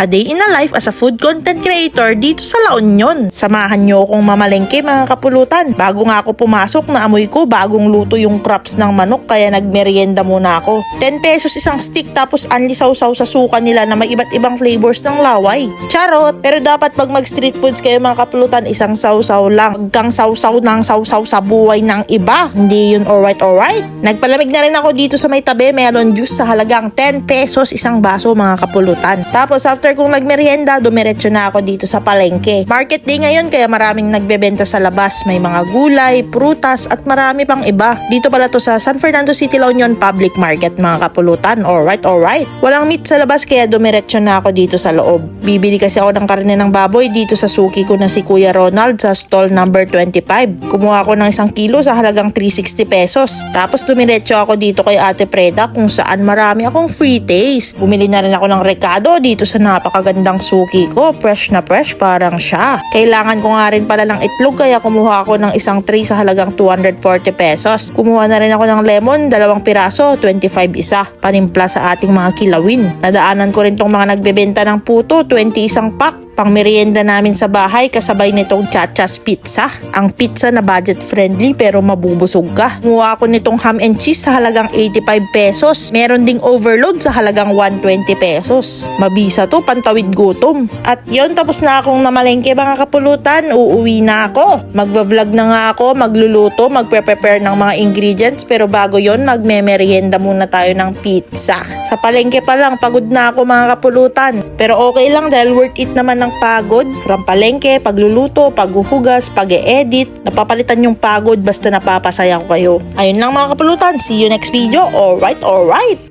A day in a life as a food content creator dito sa La Union. Samahan nyo akong mamalengke mga kapulutan. Bago nga ako pumasok, naamoy ko bagong luto yung crops ng manok kaya nagmerienda muna ako. 10 pesos isang stick tapos anli sausaw sa suka nila na may iba't ibang flavors ng laway. Charot! Pero dapat pag mag street foods kayo mga kapulutan, isang sausaw lang. Huwag kang sausaw ng sausaw sa buhay ng iba. Hindi yun alright. Nagpalamig na rin ako dito sa may tabi, melon juice sa halagang 10 pesos isang baso mga kapulutan. Tapos after kong nagmerienda, dumiretso na ako dito sa palengke. Market day ngayon kaya maraming nagbebenta sa labas. May mga gulay, prutas at marami pang iba. Dito pala to sa San Fernando City, La Union Public Market mga kapulutan. Alright. Walang meat sa labas kaya dumiretso na ako dito sa loob. Bibili kasi ako ng karne ng baboy dito sa suki ko na si Kuya Ronald sa stall number 25. Kumuha ako ng 1 kilo sa halagang 360 pesos. Tapos dumiretso ako dito kay Ate Preda kung saan marami akong free taste. Bumili na rin ako ng rekado dito sa napakagandang suki ko. Fresh na fresh parang siya. Kailangan ko nga rin pala ng itlog kaya kumuha ako ng 1 tray sa halagang 240 pesos. Kumuha na rin ako ng lemon, 2 piraso, 25 isa. Panimpla sa ating mga kilawin. Nadaanan ko rin tong mga nagbebenta ng puto, 20 isang pack. Pang merienda namin sa bahay kasabay nitong Chachas Pizza. Ang pizza na budget friendly pero mabubusog ka. Kumuha ako nitong ham and cheese sa halagang 85 pesos. Meron ding overload sa halagang 120 pesos. Mabisa to, pantawid gutom. At yon, tapos na akong namalengke mga kapulutan. Uuwi na ako. Magva-vlog na nga ako, magluluto, magpe-prepare ng mga ingredients. Pero bago yon, magme-merienda muna tayo ng pizza. Sa palengke pa lang, pagod na ako mga kapulutan. Pero okay lang dahil worth it naman ng pagod. From palengke, pagluluto, paghuhugas, pag-e-edit, napapalitan yung pagod basta napapasaya ko kayo. Ayun lang mga kapulutan, see you next video. Alright.